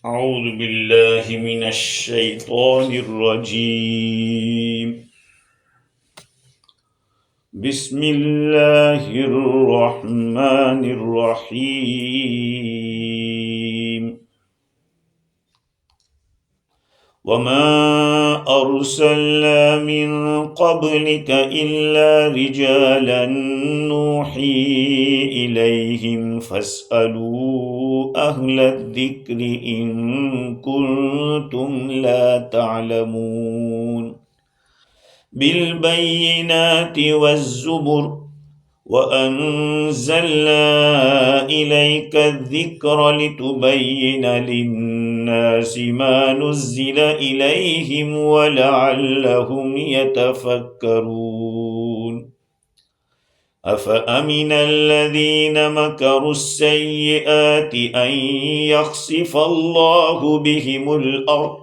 أعوذ بالله من الشيطان الرجيم. بسم الله الرحمن الرحيم. وما أرسلنا من قبلك إلا رجالا نوحي إليهم فاسألوا أهل الذكر إن كنتم لا تعلمون. بالبينات والزبر وأنزلنا إليك الذكر لتبين للناس ما نزل إليهم ولعلهم يتفكرون. أفأمن الذين مكروا السيئات أن يخسف الله بهم الأرض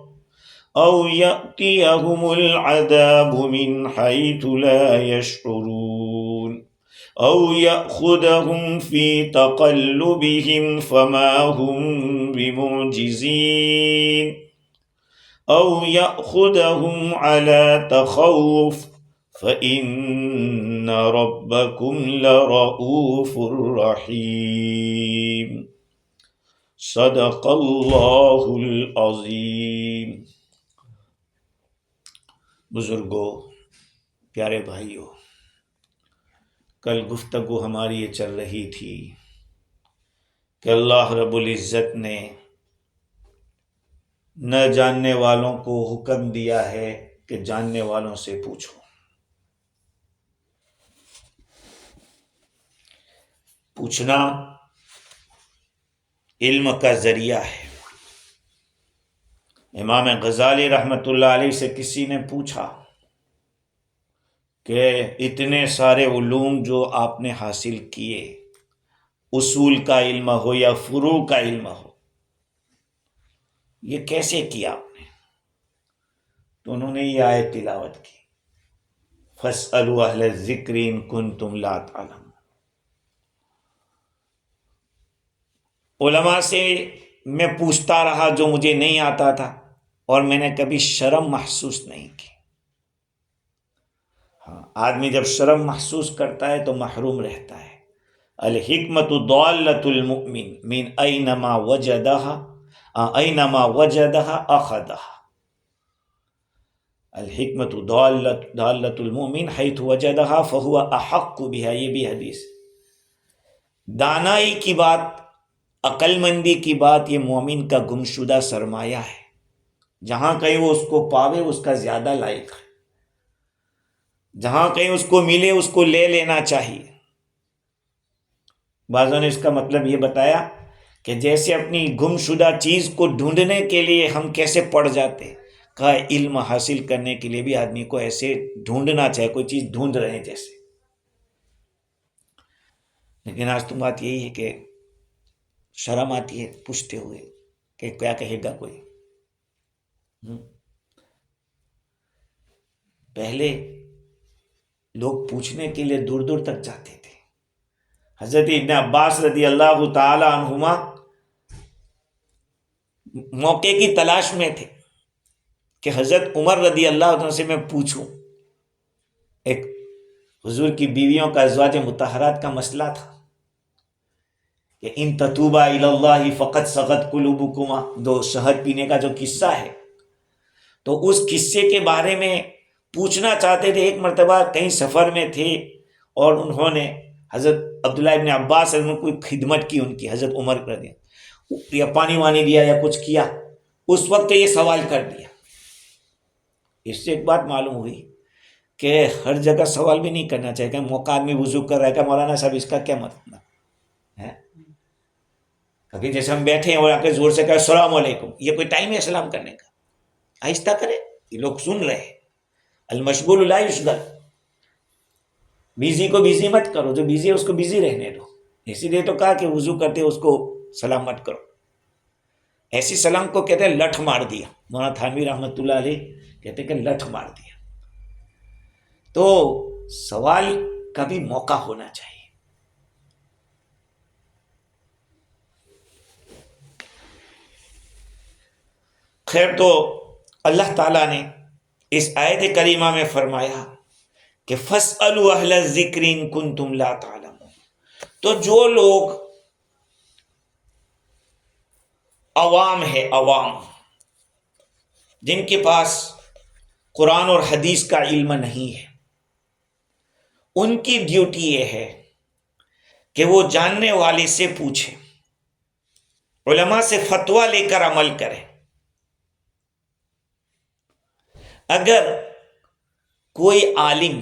أو يأتيهم العذاب من حيث لا يشعرون أو يأخذهم في تقلبهم فما هم بمعجزين أو يأخذهم على تخوف فإن ربكم لرؤوف رحيم. صدق اللہ العظیم. بزرگوں، پیارے بھائیوں، کل گفتگو ہماری یہ چل رہی تھی کہ اللہ رب العزت نے نہ جاننے والوں کو حکم دیا ہے کہ جاننے والوں سے پوچھو. پوچھنا علم کا ذریعہ ہے. امام غزالی رحمۃ اللہ علیہ سے کسی نے پوچھا کہ اتنے سارے علوم جو آپ نے حاصل کیے، اصول کا علم ہو یا فروع کا علم ہو، یہ کیسے کیا آپ نے؟ تو انہوں نے یہ آیت تلاوت کی، فَاسْأَلُوا أَهْلَ الذِّكْرِ إِن كُنتُمْ لَا تَعْلَمُونَ. علماء سے میں پوچھتا رہا جو مجھے نہیں آتا تھا، اور میں نے کبھی شرم محسوس نہیں کی. ہاں، آدمی جب شرم محسوس کرتا ہے تو محروم رہتا ہے. الحکمت ضالۃ المؤمن من اینما وجدها اخذها. الحکمت ضالۃ المؤمن حیث وجدها فهو احق بها. یہ بھی حدیث. دانائی کی بات، عقل مندی کی بات، یہ مومن کا گمشدہ سرمایہ ہے. جہاں کہیں وہ اس کو پاوے اس کا زیادہ لائق ہے. جہاں کہیں اس کو ملے اس کو لے لینا چاہیے. بعضوں نے اس کا مطلب یہ بتایا کہ جیسے اپنی گمشدہ چیز کو ڈھونڈنے کے لیے ہم کیسے پڑ جاتے، کہا علم حاصل کرنے کے لیے بھی آدمی کو ایسے ڈھونڈنا چاہیے، کوئی چیز ڈھونڈ رہے ہیں جیسے. لیکن آج تو بات یہی ہے کہ شرم آتی ہے پوچھتے ہوئے کہ کیا کہے گا کوئی. پہلے لوگ پوچھنے کے لیے دور دور تک جاتے تھے. حضرت ابن عباس رضی اللہ تعالی عنہما موقع کی تلاش میں تھے کہ حضرت عمر رضی اللہ عنہ سے میں پوچھوں. ایک حضور کی بیویوں کا ازواج مطہرات کا مسئلہ تھا کہ ان تتوبا الی اللہ فقد صغت قلوبکما، دو شہد پینے کا جو قصہ ہے، تو اس قصے کے بارے میں پوچھنا چاہتے تھے. ایک مرتبہ کہیں سفر میں تھے اور انہوں نے حضرت عبداللہ ابن عباس نے کوئی خدمت کی ان کی، حضرت عمر کر دیا یا پانی وانی دیا یا کچھ کیا، اس وقت یہ سوال کر دیا. اس سے ایک بات معلوم ہوئی کہ ہر جگہ سوال بھی نہیں کرنا چاہیے. کہ موقع آدمی وضو کر رہا ہے کہ مولانا صاحب اس کا کیا مطلب ہے؟ کبھی جیسے ہم بیٹھے ہیں اور آ کے زور سے کہا السلام علیکم، یہ کوئی ٹائم ہے سلام کرنے کا؟ آہستہ کرے، یہ لوگ سن رہے ہیں. المشغول لا یشغل. بیزی کو بیزی مت کرو، جو بیزی ہے اس کو بیزی رہنے دو. اسی لیے تو کہا کہ وضو کرتے اس کو سلام مت کرو. ایسی سلام کو کہتے ہیں لٹھ مار دیا. مولانا تھانوی رحمۃ اللہ علیہ کہتے ہیں کہ لٹھ مار دیا. تو سوال کا بھی موقع ہونا چاہیے. خیر، تو اللہ تعالیٰ نے اس آیت کریمہ میں فرمایا کہ فَاسْأَلُوا أَهْلَ الذِّكْرِ إِن كُنتُمْ لَا تَعْلَمُونَ. تو جو لوگ عوام ہے، عوام جن کے پاس قرآن اور حدیث کا علم نہیں ہے، ان کی ڈیوٹی یہ ہے کہ وہ جاننے والے سے پوچھیں، علماء سے فتویٰ لے کر عمل کریں. اگر کوئی عالم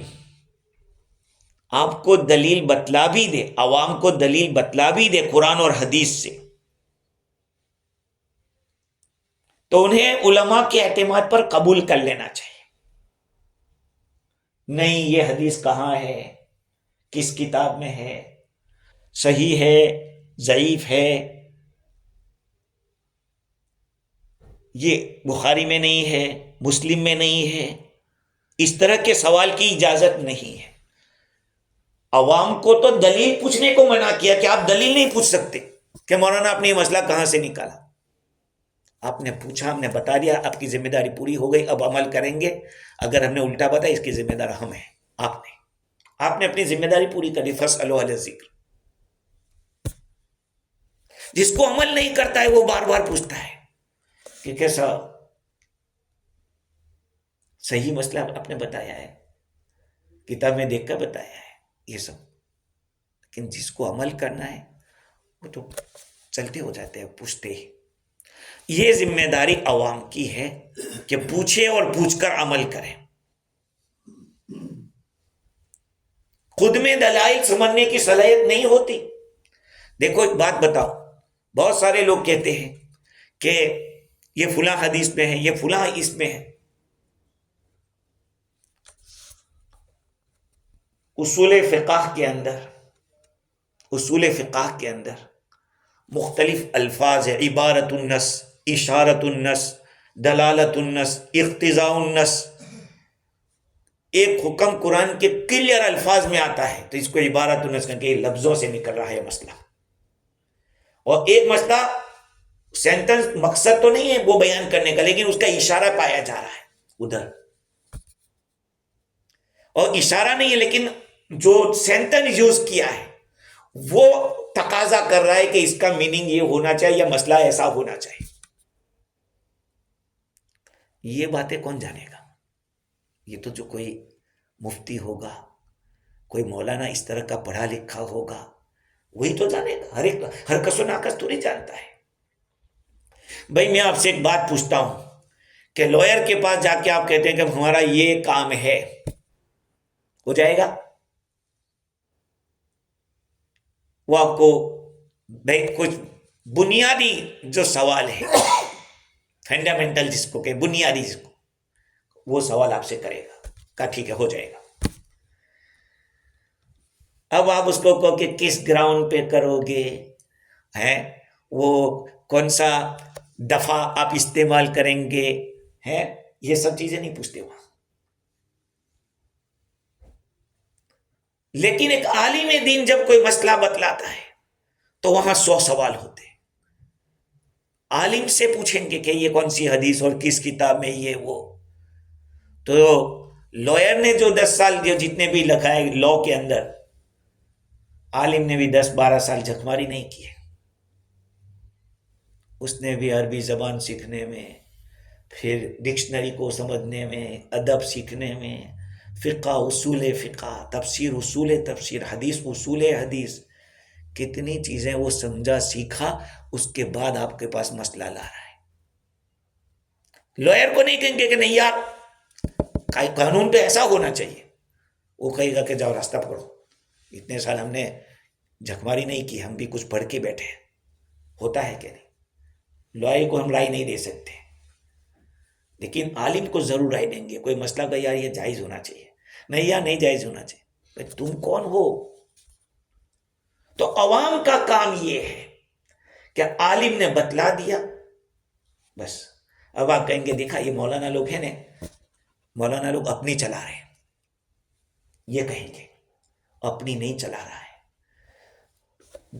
آپ کو دلیل بتلا بھی دے، عوام کو دلیل بتلا بھی دے قرآن اور حدیث سے، تو انہیں علماء کے اعتماد پر قبول کر لینا چاہیے. نہیں، یہ حدیث کہاں ہے، کس کتاب میں ہے، صحیح ہے، ضعیف ہے، یہ بخاری میں نہیں ہے، مسلم میں نہیں ہے، اس طرح کے سوال کی اجازت نہیں ہے. عوام کو تو دلیل پوچھنے کو منع کیا کہ آپ دلیل نہیں پوچھ سکتے کہ مولانا آپ نے یہ مسئلہ کہاں سے نکالا. آپ نے پوچھا، ہم نے بتا دیا، آپ کی ذمہ داری پوری ہو گئی، اب عمل کریں گے. اگر ہم نے الٹا بتایا، اس کی ذمہ دار ہم ہیں، آپ نے اپنی ذمہ داری پوری کری. فَاسْأَلُوا أَهْلَ الذِّكْرِ. جس کو عمل نہیں کرتا ہے وہ بار بار پوچھتا ہے کہ کیسا صحیح مسئلہ آپ نے بتایا ہے، کتاب میں دیکھ کر بتایا ہے، یہ سب. لیکن جس کو عمل کرنا ہے وہ تو چلتے ہو جاتے ہیں، پوچھتے ہی. یہ ذمہ داری عوام کی ہے کہ پوچھے اور پوچھ کر عمل کریں. خود میں دلائل سمجھنے کی صلاحیت نہیں ہوتی. دیکھو ایک بات بتاؤ، بہت سارے لوگ کہتے ہیں کہ یہ فلاں حدیث میں ہے، یہ فلاں اس میں ہے. اصول فقہ کے اندر مختلف الفاظ ہے: عبارت النص، اشارت النص، دلالت النص، اقتضاء النص. ایک حکم قرآن کے کلیئر الفاظ میں آتا ہے تو اس کو عبارت النص کہیں کہ لفظوں سے نکل رہا ہے مسئلہ. اور ایک مسئلہ سینٹنس مقصد تو نہیں ہے وہ بیان کرنے کا، لیکن اس کا اشارہ پایا جا رہا ہے ادھر، اور اشارہ نہیں ہے لیکن جو سینٹنس یوز کیا ہے وہ تقاضا کر رہا ہے کہ اس کا میننگ یہ ہونا چاہیے یا مسئلہ ایسا ہونا چاہیے. یہ باتیں کون جانے گا؟ یہ تو جو کوئی مفتی ہوگا، کوئی مولانا اس طرح کا پڑھا لکھا ہوگا وہی تو جانے گا. ہر کس و ناقص تو نہیں جانتا ہے. بھائی میں آپ سے ایک بات پوچھتا ہوں کہ لوئر کے پاس جا کے آپ کہتے ہیں کہ ہمارا یہ کام ہے، ہو جائے گا؟ وہ آپ کو بھائی کچھ بنیادی جو سوال ہے، فنڈامنٹل جس کو کہ بنیادی جس کو، وہ سوال آپ سے کرے گا، کہا ٹھیک ہے ہو جائے گا. اب آپ اس کو کہو کہ کس گراؤنڈ پہ کرو گے، ہیں وہ کون سا دفعہ آپ استعمال کریں گے، ہیں یہ سب چیزیں نہیں پوچھتے وہاں. لیکن ایک عالم دین جب کوئی مسئلہ بتلاتا ہے تو وہاں 100 سوال ہوتے ہیں. عالم سے پوچھیں گے کہ یہ کون سی حدیث اور کس کتاب میں یہ وہ. تو لوئر نے جو 10 سال جو جتنے بھی لکھا ہے لا کے اندر، عالم نے بھی 10-12 سال جھکماری نہیں کی ہے. اس نے بھی عربی زبان سیکھنے میں، پھر ڈکشنری کو سمجھنے میں، ادب سیکھنے میں، فقہ اصول فقہ، تفسیر اصول تفسیر، حدیث اصول حدیث، کتنی چیزیں وہ سمجھا سیکھا. اس کے بعد آپ کے پاس مسئلہ لا رہا ہے. لوئر کو نہیں کہیں گے کہ نہیں یار قانون تو ایسا ہونا چاہیے، وہ کہے گا کہ جاؤ راستہ پکڑو، اتنے سال ہم نے جھکماری نہیں کی، ہم بھی کچھ پڑھ کے بیٹھے ہیں. ہوتا ہے کہ نہیں؟ لوئر کو ہم رائے نہیں دے سکتے، لیکن عالم کو ضرور رائے دیں گے. کوئی مسئلہ کہ یار یہ جائز ہونا چاہیے، نہیں یا نہیں جائز ہونا چاہیے. بھائی تم کون ہو؟ تو عوام کا کام یہ ہے کہ عالم نے بتلا دیا بس. اب آپ کہیں گے دیکھا یہ مولانا لوگ ہیں نا، مولانا لوگ اپنی چلا رہے ہیں، یہ کہیں گے اپنی نہیں چلا رہا ہے.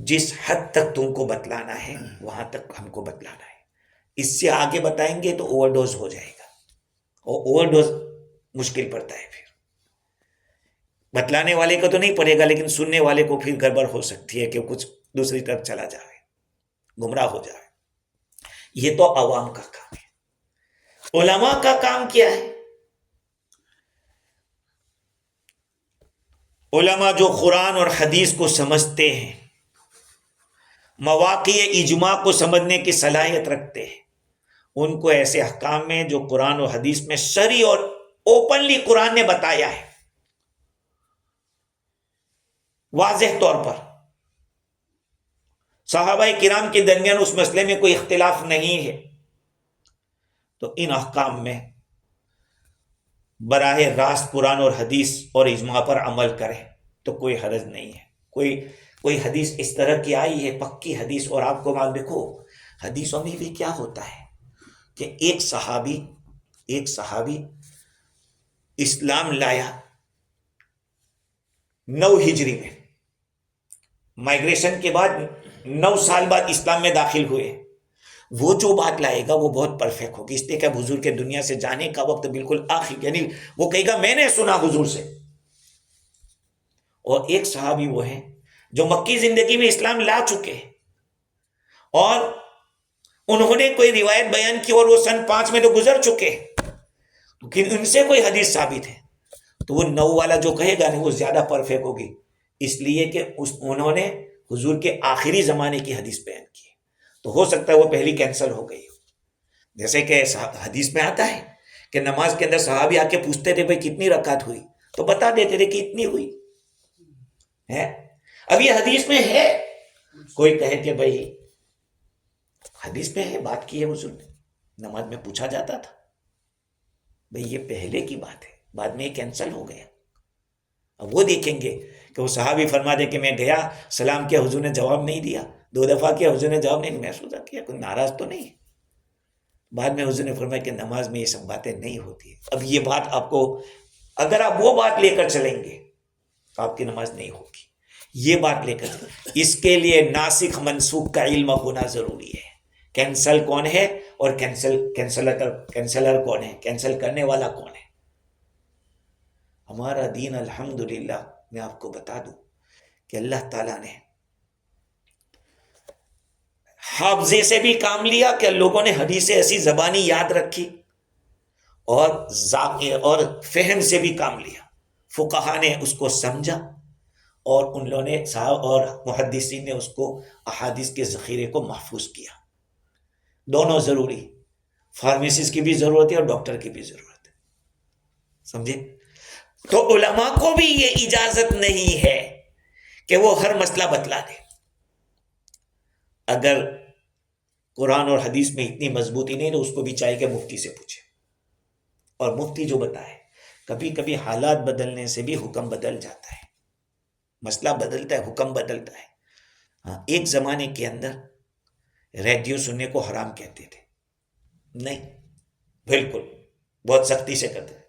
جس حد تک تم کو بتلانا ہے وہاں تک ہم کو بتلانا ہے. اس سے آگے بتائیں گے تو اوور ڈوز ہو جائے گا، اور اوور ڈوز مشکل پڑتا ہے، پھر بتلانے والے کو تو نہیں پڑے گا، لیکن سننے والے کو پھر گڑبڑ ہو سکتی ہے کہ کچھ دوسری طرف چلا جائے، گمراہ ہو جائے۔ یہ تو عوام کا کام ہے۔ علماء کا کام کیا ہے؟ علماء جو قرآن اور حدیث کو سمجھتے ہیں، مواقع اجماع کو سمجھنے کی صلاحیت رکھتے ہیں، ان کو ایسے احکام میں جو قرآن اور حدیث میں صریح اور اوپنلی قرآن نے بتایا ہے، واضح طور پر، صحابہ کرام کے درمیان اس مسئلے میں کوئی اختلاف نہیں ہے، تو ان احکام میں براہ راست قرآن اور حدیث اور اجماع پر عمل کریں تو کوئی حرج نہیں ہے۔ کوئی حدیث اس طرح کی آئی ہے، پکی حدیث، اور آپ کو معلوم، دیکھو حدیثوں میں بھی کیا ہوتا ہے کہ ایک صحابی اسلام لایا 9 ہجری میں، مائگریشن کے بعد 9 سال بعد اسلام میں داخل ہوئے، وہ جو بات لائے گا وہ بہت پرفیکٹ ہوگی، اس لیے کہ حضور کے دنیا سے جانے کا وقت بالکل آخر، یعنی وہ کہے گا میں نے سنا حضور سے۔ اور ایک صحابی وہ ہیں جو مکی زندگی میں اسلام لا چکے ہیں، اور انہوں نے کوئی روایت بیان کی اور وہ سن 5 میں تو گزر چکے ہیں، لیکن ان سے کوئی حدیث ثابت ہے، تو وہ 9 والا جو کہے گا وہ زیادہ پرفیکٹ ہوگی، اس لیے کہ انہوں نے حضور کے آخری زمانے کی حدیث بیان کی، تو ہو سکتا ہے وہ پہلی کینسل ہو گئی ہو۔ جیسے کہ حدیث میں آتا ہے کہ نماز کے اندر صحابی آ کے پوچھتے تھے بھائی کتنی رکعت ہوئی، تو بتا دیتے تھے کہ اتنی ہوئی ہے۔ اب یہ حدیث میں ہے، کوئی کہے کہ بھائی حدیث میں ہے، بات کی ہے حضور نے، نماز میں پوچھا جاتا تھا، بھائی یہ پہلے کی بات ہے، بعد میں یہ کینسل ہو گیا۔ اب وہ دیکھیں گے کہ وہ صحابی فرما دے کہ میں گیا، سلام کیا، حضور نے جواب نہیں دیا، 2 دفعہ کیا، حضور نے جواب نہیں، میں سوچا کیا کوئی ناراض تو نہیں، بعد میں حضور نے فرمایا کہ نماز میں یہ سب باتیں نہیں ہوتی ہیں۔ اب یہ بات آپ کو، اگر آپ وہ بات لے کر چلیں گے تو آپ کی نماز نہیں ہوگی، یہ بات لے کر چلیں۔ اس کے لیے ناسخ منسوخ کا علم ہونا ضروری ہے، کینسل کون ہے اور کینسلر کون ہے، کینسل کرنے والا کون ہے۔ ہمارا دین الحمدللہ، میں آپ کو بتا دوں کہ اللہ تعالیٰ نے حافظے سے بھی کام لیا کہ لوگوں نے حدیثیں ایسی زبانی یاد رکھی، اور فہم سے بھی کام لیا، فقہا نے اس کو سمجھا، اور ان لوگوں نے اور محدثین نے اس کو احادیث کے ذخیرے کو محفوظ کیا۔ دونوں ضروری، فارمیسسٹ کی بھی ضرورت ہے اور ڈاکٹر کی بھی ضرورت ہے، سمجھے؟ تو علماء کو بھی یہ اجازت نہیں ہے کہ وہ ہر مسئلہ بتلا دے۔ اگر قرآن اور حدیث میں اتنی مضبوطی نہیں تو اس کو بھی چاہیے کہ مفتی سے پوچھے، اور مفتی جو بتائے، کبھی کبھی حالات بدلنے سے بھی حکم بدل جاتا ہے، مسئلہ بدلتا ہے، حکم بدلتا ہے۔ ہاں، ایک زمانے کے اندر ریڈیو سننے کو حرام کہتے تھے، نہیں، بالکل بہت سختی سے کرتے تھے،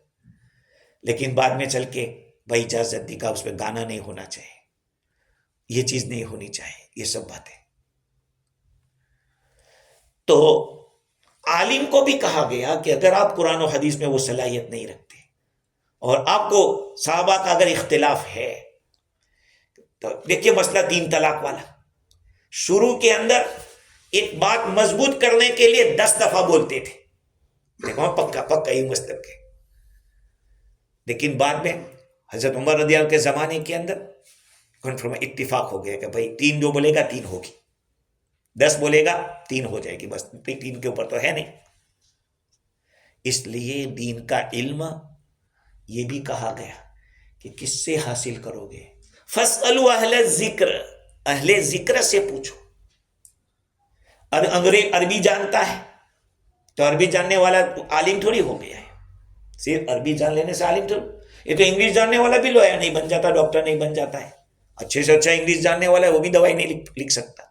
لیکن بعد میں چل کے بھائی اجازت دی کا اس پہ گانا نہیں ہونا چاہیے، یہ چیز نہیں ہونی چاہیے، یہ سب باتیں۔ تو عالم کو بھی کہا گیا کہ اگر آپ قرآن و حدیث میں وہ صلاحیت نہیں رکھتے، اور آپ کو صحابہ کا اگر اختلاف ہے، تو دیکھیے مسئلہ 3 طلاق والا، شروع کے اندر ایک بات مضبوط کرنے کے لیے 10 دفعہ بولتے تھے، دیکھو پکا یہ مسئلہ ہے، لیکن بعد میں حضرت عمر رضی اللہ کے زمانے کے اندر کنفرم اتفاق ہو گیا کہ بھائی 3 جو بولے گا 3 ہوگی، 10 بولے گا 3 ہو جائے گی، بس 3 کے اوپر تو ہے نہیں۔ اس لیے دین کا علم یہ بھی کہا گیا کہ کس سے حاصل کرو گے، فاسألوا اہل الذکر، اہل ذکر سے پوچھو۔ عربی جانتا ہے تو عربی جاننے والا عالم تھوڑی ہو گیا ہے، صرف عربی جان لینے سے عالم تھوڑی، یہ تو انگلش جاننے والا بھی لویا نہیں بن جاتا، ڈاکٹر نہیں بن جاتا ہے، اچھے سے اچھا انگلش جاننے والا ہے وہ بھی دوائی نہیں لکھ سکتا،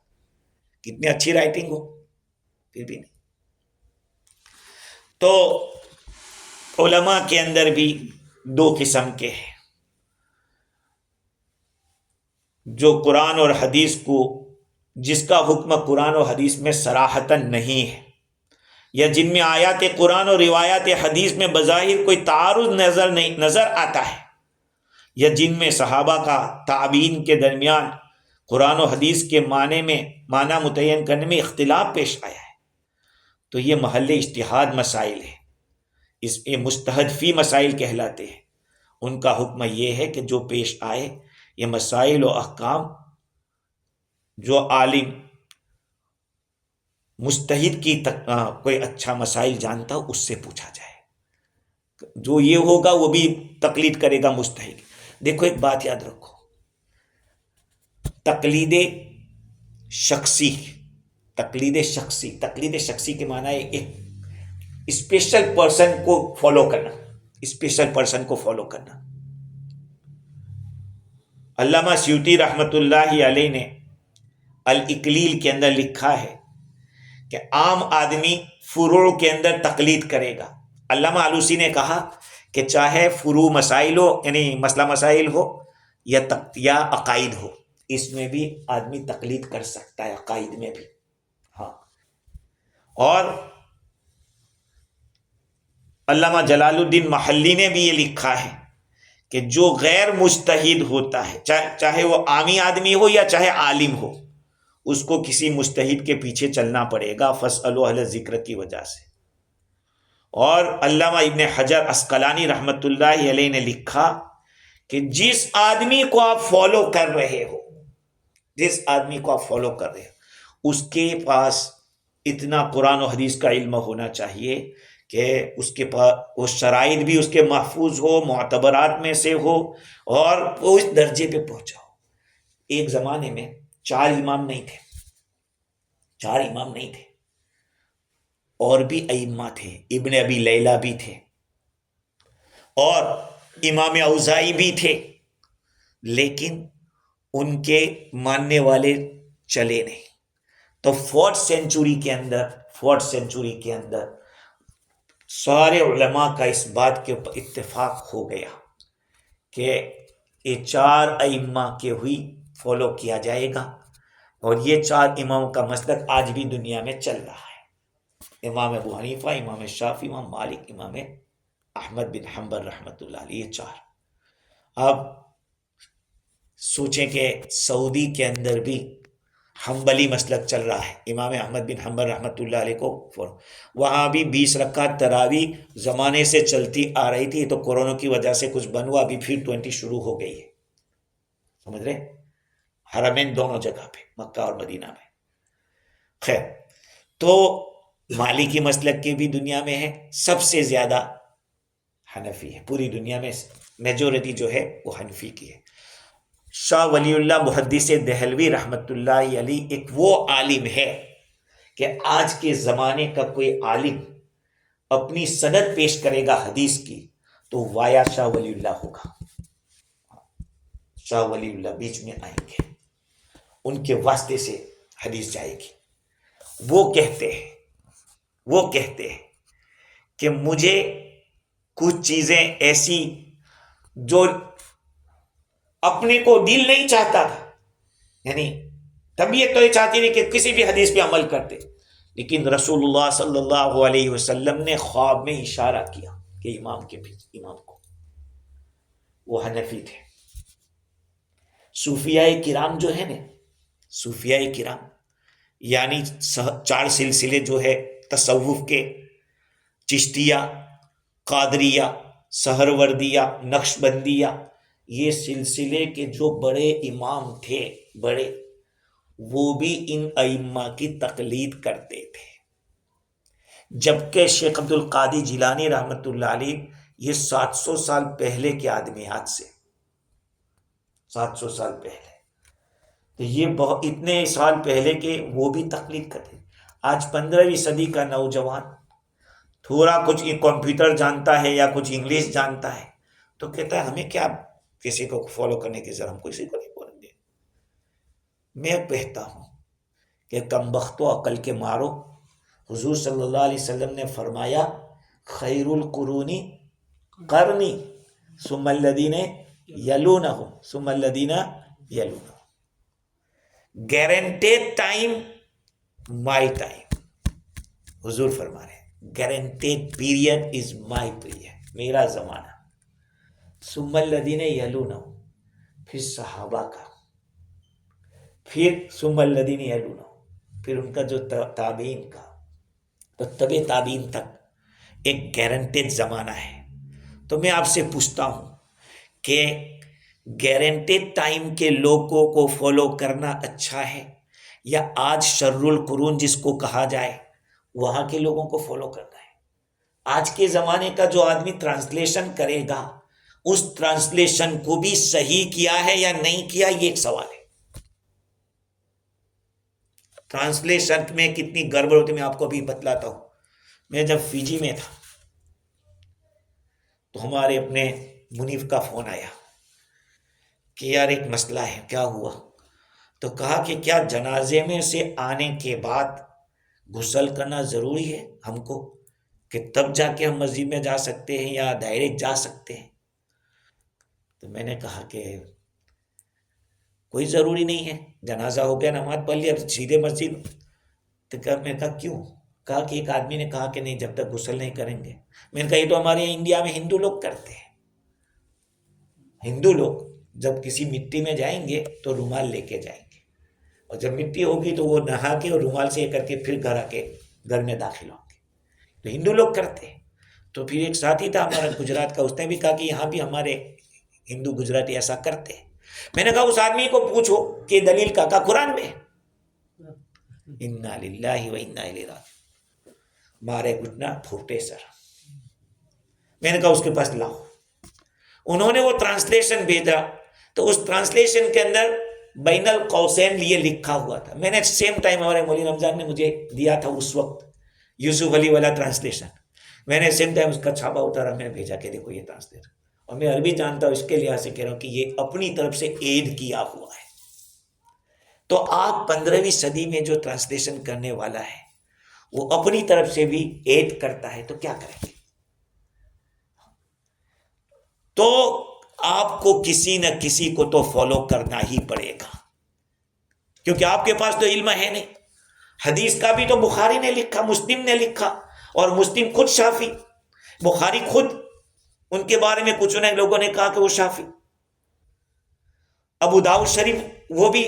کتنی اچھی رائٹنگ ہو پھر بھی نہیں۔ تو علماء کے اندر بھی 2 قسم کے ہیں، جو قرآن اور حدیث کو، جس کا حکم قرآن و حدیث میں صراحتاً نہیں ہے، یا جن میں آیات قرآن اور روایات حدیث میں بظاہر کوئی تعارض نظر آتا ہے، یا جن میں صحابہ کا تابعین کے درمیان قرآن و حدیث کے معنی متعین کرنے میں اختلاف پیش آیا ہے، تو یہ محل اجتہاد مسائل ہے، اس میں مجتہد فی مسائل کہلاتے ہیں۔ ان کا حکم یہ ہے کہ جو پیش آئے یہ مسائل و احکام جو عالم مجتہد کی کوئی اچھا مسائل جانتا ہو اس سے پوچھا جائے، جو یہ ہوگا وہ بھی تقلید کرے گا مجتہد۔ دیکھو ایک بات یاد رکھو، تقلید شخصی کے معنی ہے ایک اسپیشل پرسن کو فالو کرنا۔ علامہ سیوطی رحمت اللہ علیہ نے الاقلیل کے اندر لکھا ہے کہ عام آدمی فروع کے اندر تقلید کرے گا۔ علامہ آلوسی نے کہا کہ چاہے فروع مسائل ہو، یعنی مسئلہ مسائل ہو یا عقائد ہو، اس میں بھی آدمی تقلید کر سکتا ہے، عقائد میں بھی۔ ہاں، اور علامہ جلال الدین محلی نے بھی یہ لکھا ہے کہ جو غیر مجتہد ہوتا ہے، چاہے وہ عامی آدمی ہو یا چاہے عالم ہو، اس کو کسی مجتہد کے پیچھے چلنا پڑے گا، فاسألوا اہل الذکر کی وجہ سے۔ اور علامہ ابن حجر عسقلانی رحمت اللہ علیہ نے لکھا کہ جس آدمی کو آپ فالو کر رہے ہو اس کے پاس اتنا قرآن و حدیث کا علم ہونا چاہیے کہ اس کے پاس وہ شرائط بھی اس کے محفوظ ہو، معتبرات میں سے ہو، اور وہ اس درجے پہ پہنچا ہو۔ ایک زمانے میں 4 امام نہیں تھے، اور بھی ائمہ تھے، ابن ابی لیلہ بھی تھے اور امام اوزاعی بھی تھے، لیکن ان کے ماننے والے چلے نہیں۔ تو 4th سینچری کے اندر سارے علماء کا اس بات کے اوپر اتفاق ہو گیا کہ یہ 4 ائمہ کے ہوئی فالو کیا جائے گا، اور یہ 4 اماموں کا مسلک آج بھی دنیا میں چل رہا ہے: امام ابو حنیفہ، امام شافعی، امام مالک، امام احمد بن حنبل رحمۃ اللہ علیہ، یہ 4۔ اب سوچیں کہ سعودی کے اندر بھی حنبلی مسلک چل رہا ہے، امام احمد بن حنبل رحمۃ اللہ علیہ کو وہاں بھی 20 رکعت تراویح زمانے سے چلتی آ رہی تھی، تو کورونا کی وجہ سے کچھ بند ہوا، ابھی پھر 20 شروع ہو گئی ہے، سمجھ رہے؟ حرمین دونوں جگہ پہ، مکہ اور مدینہ میں۔ خیر، تو مالکی مسلک کے بھی دنیا میں ہے، سب سے زیادہ حنفی ہے، پوری دنیا میں میجورٹی جو ہے وہ حنفی کی ہے۔ شاہ ولی اللہ محدث دہلوی رحمت اللہ علیہ ایک وہ عالم ہے کہ آج کے زمانے کا کوئی عالم اپنی سند پیش کرے گا حدیث کی تو وایا شاہ ولی اللہ ہوگا۔ شاہ ولی اللہ بیچ میں آئیں گے، ان کے واسطے سے حدیث جائے گی۔ وہ کہتے ہیں کہ مجھے کچھ چیزیں ایسی جو اپنے کو دل نہیں چاہتا تھا، یعنی طبیعت تو یہ چاہتی نہیں کہ کسی بھی حدیث پہ عمل کرتے، لیکن رسول اللہ صلی اللہ علیہ وسلم نے خواب میں اشارہ کیا کہ امام کو، وہ حنفی تھے۔ صوفیاء کرام جو ہے نا، صوفیاء کرام یعنی 4 سلسلے جو ہے تصوف کے، چشتیہ، قادریہ، سہروردیہ، نقشبندیہ، یہ سلسلے کے جو بڑے امام تھے، وہ بھی ان ائمہ کی تقلید کرتے تھے، جبکہ شیخ عبد القادر جیلانی رحمت اللہ علیہ یہ 700 سال پہلے کے آدمی، آج سے 700 سال پہلے، تو یہ اتنے سال پہلے کے وہ بھی تقلید کرتے۔ آج 15ویں صدی کا نوجوان تھوڑا کچھ کمپیوٹر جانتا ہے یا کچھ انگلش جانتا ہے تو کہتا ہے ہمیں کیا کسی کو فالو کرنے کی ضرورت، ہم کسی کو نہیں بولیں گے۔ میں کہتا ہوں کہ کم بختو عقل کے مارو، حضور صلی اللہ علیہ وسلم نے فرمایا خیر القرون قرنی ثم الذین یلونہم ثم الذین یلونہم، گارنٹیڈ ٹائم مائی ٹائم، حضور فرما رہے ہیں guaranteed period is my period, میرا زمانہ. ثم الذین یلونہم، پھر صحابہ کا، پھر ثم الذین یلونہم، پھر ان کا جو تابعین کا، تو تبع تابعین تک ایک گارنٹیڈ زمانہ ہے. تو میں آپ سے پوچھتا ہوں کہ گارنٹیڈ ٹائم کے لوگوں کو فالو کرنا اچھا ہے یا آج شر القرون جس کو کہا جائے وہاں کے لوگوں کو فالو کرنا ہے؟ آج کے زمانے کا جو آدمی ٹرانسلیشن کرے گا اس ٹرانسلیشن کو بھی صحیح کیا ہے یا نہیں کیا، یہ ایک سوال ہے. ٹرانسلیشن میں کتنی گڑبڑ ہوتی ہے میں آپ کو ابھی بتلاتا ہوں. میں جب فیجی میں تھا تو ہمارے اپنے منیف کا فون آیا کہ یار ایک مسئلہ ہے. کیا ہوا؟ تو کہا کہ کیا جنازے میں سے آنے کے بعد غسل کرنا ضروری ہے ہم کو، کہ تب جا کے ہم مسجد میں جا سکتے ہیں یا ڈائریکٹ جا سکتے ہیں؟ تو میں نے کہا کہ کوئی ضروری نہیں ہے، جنازہ ہو گیا، نماز پڑھ لیا، سیدھے مسجد. تو میں نے کہا کیوں؟ کہا کہ ایک آدمی نے کہا کہ نہیں جب تک غسل نہیں کریں گے. میں نے کہا یہ تو ہمارے انڈیا میں ہندو لوگ کرتے ہیں. ہندو لوگ جب کسی مٹی میں جائیں گے تو رومال لے کے جائیں گے، اور جب مٹی ہوگی تو وہ نہا کے اور رومال سے یہ کر کے پھر گھر میں داخل ہوں گے. تو ہندو لوگ کرتے ہیں. تو پھر ایک ساتھی تھا ہمارا گجرات کا، اس نے بھی کہا کہ یہاں بھی ہمارے ہندو گجراتی ایسا کرتے ہیں. میں نے کہا اس آدمی کو پوچھو کہ دلیل کا قرآن میں. انا للہ و انا الیہ راجعون، مارے گھٹنا پھوٹے سر. میں نے کہا اس کے پاس لاؤ. انہوں نے وہ ٹرانسلیشن بھیجا تو اس ٹرانسلیشن کے اندر بین القوسین لیے لکھا ہوا تھا. میں نے سیم ٹائم ہمارے مولوی رمضان نے مجھے دیا تھا اس وقت یوسف علی والا ٹرانسلیشن. میں نے سیم ٹائم اس کا چھاپا اتارا، میں نے بھیجا کہ دیکھو یہ ٹرانسلیشن. اور میں عربی جانتا ہوں اس کے لحاظ سے کہہ رہا ہوں کہ یہ اپنی طرف سے ایڈ کیا ہوا ہے. تو آپ 15ویں صدی میں جو ٹرانسلیشن کرنے والا ہے وہ اپنی طرف سے بھی ایڈ کرتا ہے تو کیا کریں گے؟ تو آپ کو کسی نہ کسی کو تو فالو کرنا ہی پڑے گا، کیونکہ آپ کے پاس تو علم ہے نہیں. حدیث کا بھی تو بخاری نے لکھا، مسلم نے لکھا، اور مسلم خود شافی، بخاری خود ان کے بارے میں کچھ لوگوں نے کہا کہ وہ شافی. ابو داؤد شریف وہ بھی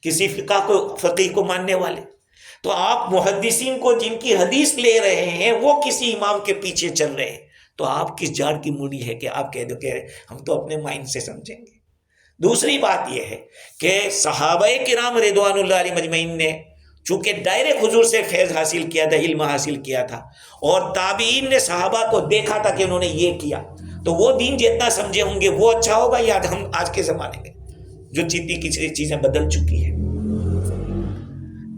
کسی فقیہ کو ماننے والے. تو آپ محدثین کو جن کی حدیث لے رہے ہیں وہ کسی امام کے پیچھے چل رہے ہیں، تو آپ کس جاڑ کی موڑی ہے کہ آپ کہہ دو کہ ہم تو اپنے مائنڈ سے سمجھیں گے. دوسری بات یہ ہے کہ صحابہ کرام رضوان اللہ علیہ مجمعین نے چونکہ ڈائریکٹ حضور سے فیض حاصل کیا تھا، علم حاصل کیا تھا، اور تابعین نے صحابہ کو دیکھا تھا کہ انہوں نے یہ کیا، تو وہ دین جتنا سمجھے ہوں گے وہ اچھا ہوگا یا ہم آج کے زمانے میں جو جتنی کسی چیزیں بدل چکی ہیں.